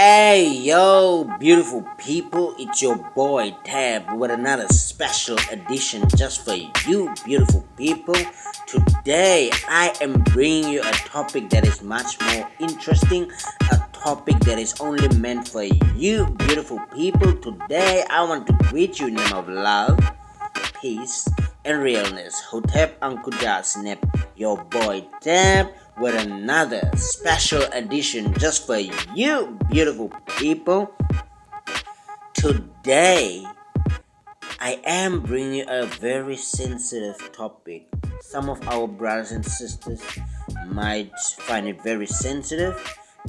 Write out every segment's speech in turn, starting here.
Hey, yo, beautiful people, it's your boy Tab with another special edition just for you, beautiful people. Today, I am bringing you a topic that is much more interesting, a topic that is only meant for you, beautiful people. Today, I want to greet you in the name of love, peace, and realness. Hotep Uncle Snap, your boy Tab, with another special edition just for you, beautiful people. Today, I am bringing a very sensitive topic. Some of our brothers and sisters might find it very sensitive,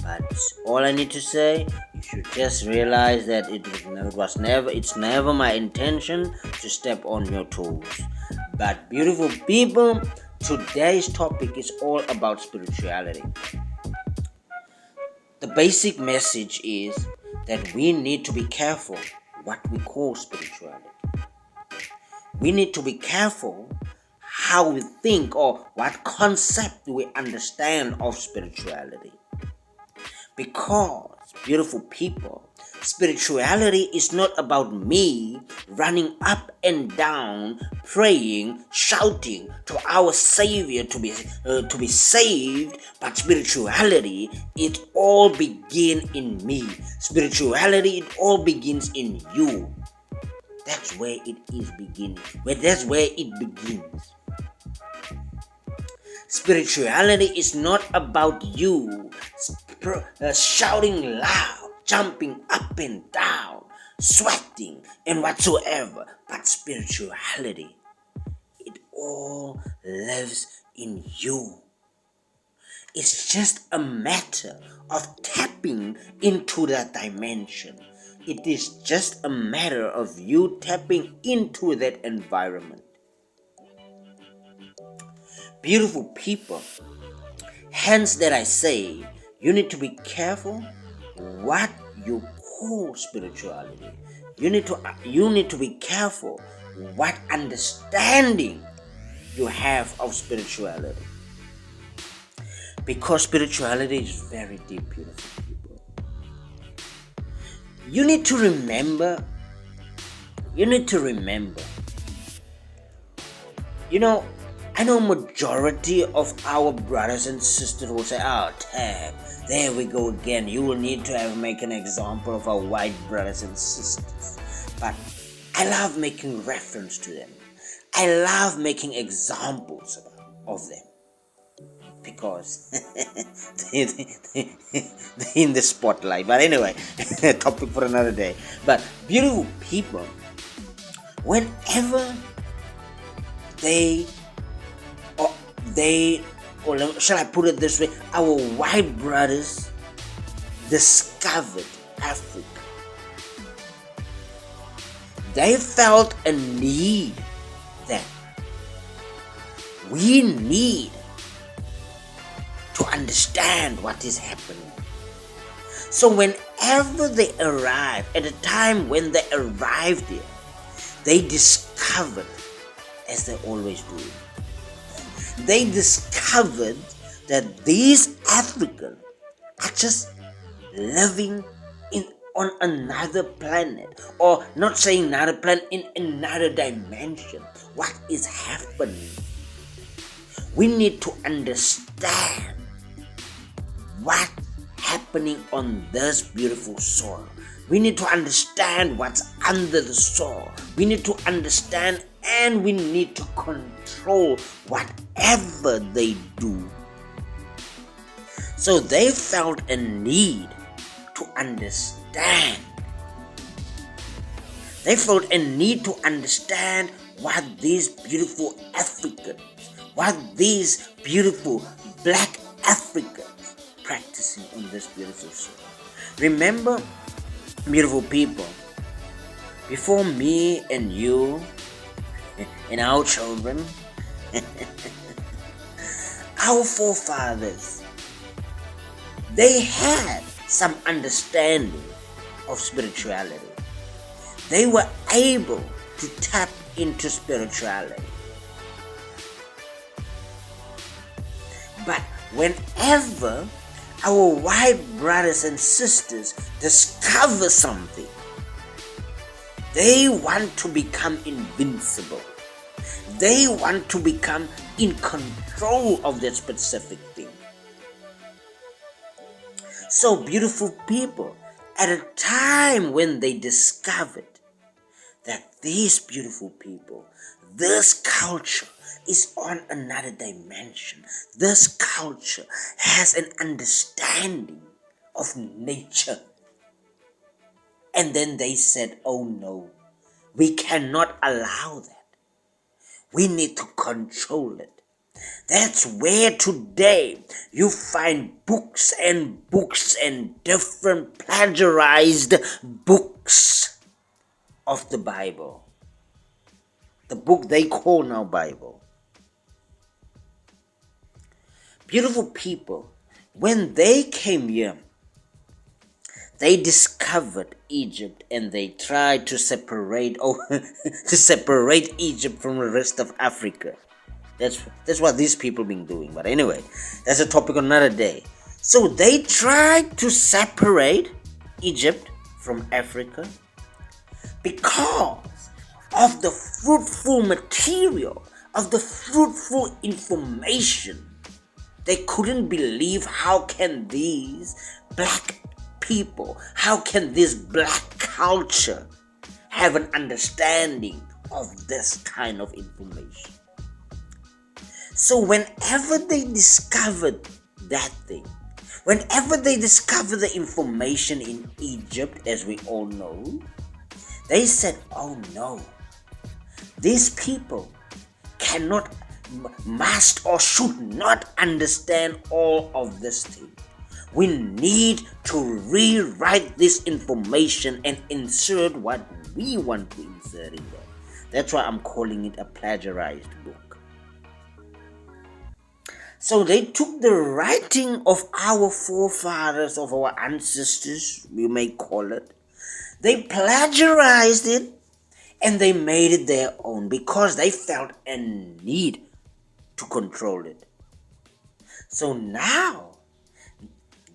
but all I need to say, you should just realize that it's never my intention to step on your toes. But beautiful people, today's topic is all about spirituality. The basic message is that we need to be careful what we call spirituality. We need to be careful how we think or what concept we understand of spirituality. Because, beautiful people, spirituality is not about me running up and down, praying, shouting to our Savior to be saved. But spirituality, it all begins in me. Spirituality, it all begins in you. That's where it is beginning. That's where it begins. Spirituality is not about you shouting loud, jumping up and down, sweating, and whatsoever. But spirituality, it all lives in you. It's just a matter of tapping into that dimension. It is just a matter of you tapping into that environment. Beautiful people, hence that I say you need to be careful what you call spirituality. You need to be careful what understanding you have of spirituality. Because spirituality is very deep, beautiful people. You need to remember, I know majority of our brothers and sisters will say, oh, Tab, there we go again. You will need to make an example of our white brothers and sisters. But I love making reference to them. I love making examples of them. Because they're in the spotlight. But anyway, topic for another day. But beautiful people, whenever or shall I put it this way, our white brothers discovered Africa. They felt a need that we need to understand what is happening. So whenever they arrived, at the time when they arrived there, they discovered, as they always do, they discovered that these Africans are just living on another planet, or not saying another planet, in another dimension. What is happening? We need to understand what's happening on this beautiful soil. We need to understand what's under the soil. We need to understand and we need to control whatever they do. So they felt a need to understand. They felt a need to understand what these beautiful Africans, what these beautiful black Africans practicing on this beautiful soil. Remember, beautiful people, before me and you and our children, our forefathers, they had some understanding of spirituality. They were able to tap into spirituality. But whenever our white brothers and sisters discover something, they want to become invincible. They want to become in control of that specific thing. So, beautiful people, at a time when they discovered that these beautiful people, this culture is on another dimension. This culture has an understanding of nature. And then they said, oh no, we cannot allow that. We need to control it. That's where today you find books and different plagiarized books of the Bible. The book they call now Bible. Beautiful people, when they came here, they discovered Egypt and they tried to separate Egypt from the rest of Africa. That's what these people been doing. But anyway, that's a topic on another day. So they tried to separate Egypt from Africa because of the fruitful material, of the fruitful information. They couldn't believe how can these black people, how can this black culture have an understanding of this kind of information. So whenever they discovered that thing, whenever they discovered the information in Egypt, as we all know, they said, oh no, these people cannot, must or should not understand all of this thing. We need to rewrite this information and insert what we want to insert in there. That's why I'm calling it a plagiarized book. So they took the writing of our forefathers, of our ancestors, we may call it. They plagiarized it and they made it their own because they felt a need to control it. So now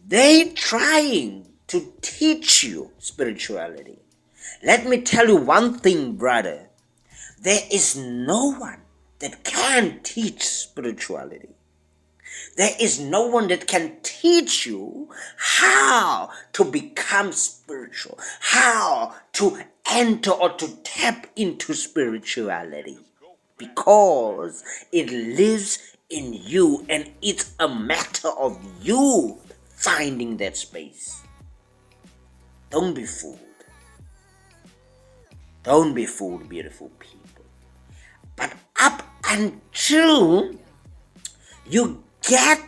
they trying to teach you spirituality. Let me tell you one thing, brother. There is no one that can teach spirituality. There is no one that can teach you how to become spiritual, how to enter or to tap into spirituality, because it lives in you and it's a matter of you finding that space. Don't be fooled. Don't be fooled, beautiful people. But up until you get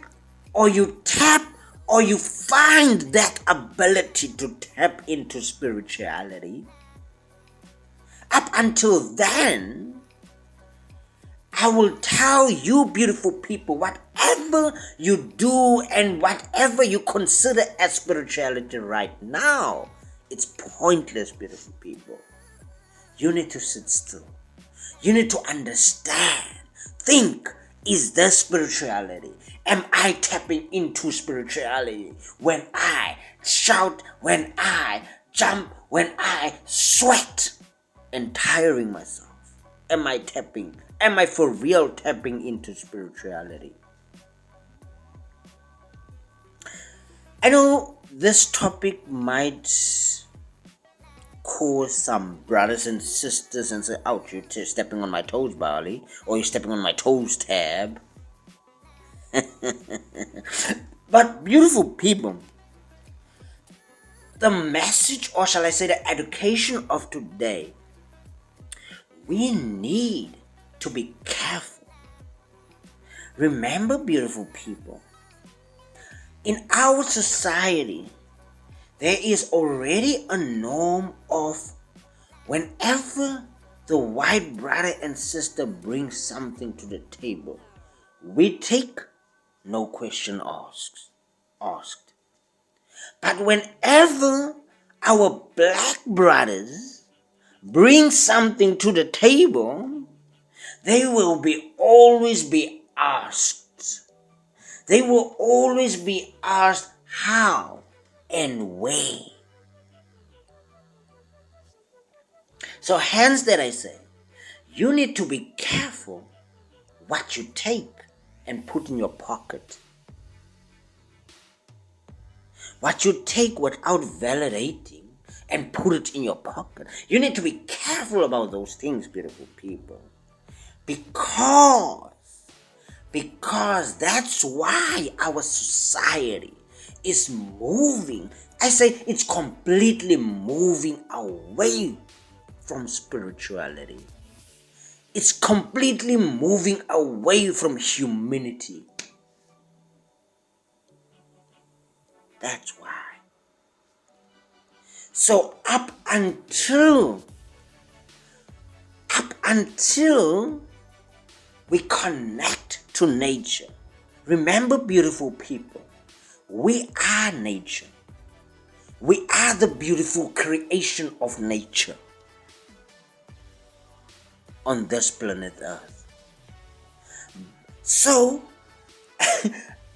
or you tap or you find that ability to tap into spirituality, up until then, I will tell you, beautiful people, whatever you do and whatever you consider as spirituality right now, it's pointless, beautiful people. You need to sit still. You need to understand. Think, is this spirituality? Am I tapping into spirituality? When I shout, when I jump, when I sweat and tiring myself, am I tapping? Am I for real tapping into spirituality? I know this topic might cause some brothers and sisters and say, ouch, you're stepping on my toes, Bali, or you're stepping on my toes, Tab. But beautiful people, the message, or shall I say the education of today, we need to be careful. Remember, beautiful people, in our society, there is already a norm of whenever the white brother and sister bring something to the table, we take, no question asked. But whenever our black brothers bring something to the table, they will always be asked. They will always be asked how, and where. So hence that I say, you need to be careful what you take and put in your pocket. What you take without validating and put it in your pocket. You need to be careful about those things, beautiful people. Because that's why our society is moving. I say it's completely moving away from spirituality. It's completely moving away from humanity. That's why. So up until we connect to nature, remember, beautiful people, we are nature. We are the beautiful creation of nature on this planet Earth. So,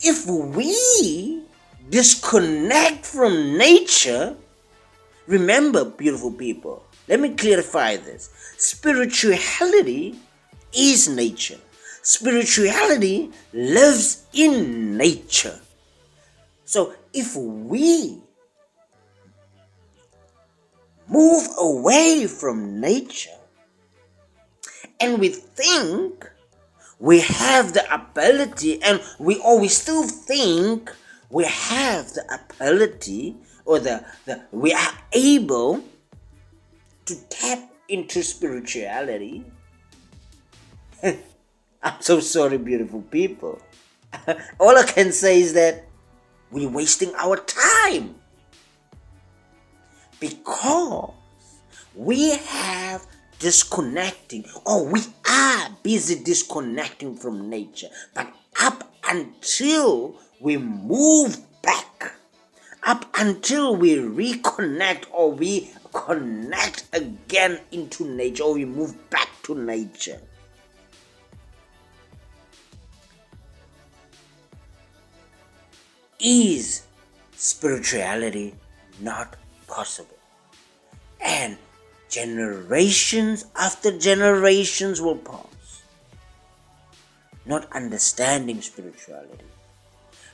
if we disconnect from nature, remember, beautiful people, let me clarify this. Spirituality is nature. Spirituality lives in nature. So if we move away from nature and we think we have the ability, and we still think we have the ability, or we are able to tap into spirituality. I'm so sorry, beautiful people. All I can say is that we're wasting our time, because we have disconnecting, or we are busy disconnecting from nature. But up until we move back, up until we reconnect, or we connect again into nature, or we move back to nature, is spirituality not possible. And generations after generations will pass not understanding spirituality,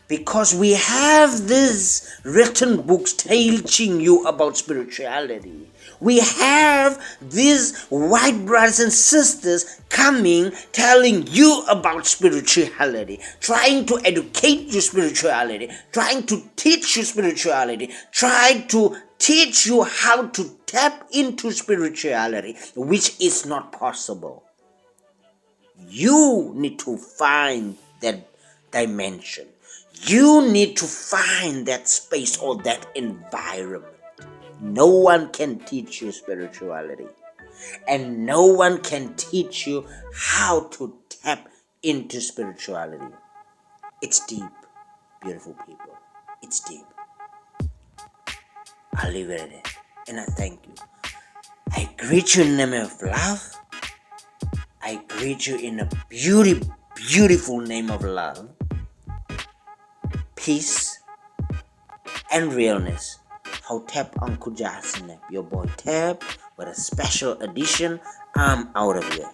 because we have these written books teaching you about spirituality. We have these white brothers and sisters coming telling you about spirituality, trying to educate you spirituality, trying to teach you spirituality, trying to teach you how to tap into spirituality, which is not possible. You need to find that dimension. You need to find that space or that environment. No one can teach you spirituality, and no one can teach you how to tap into spirituality. It's deep, beautiful people. It's deep. I'll leave it at it, and I thank you. I greet you in the name of love. I greet you in a beautiful name of love, peace, and realness. Hotep Uncle Jasnep, your boy Tab, with a special edition. I'm out of here.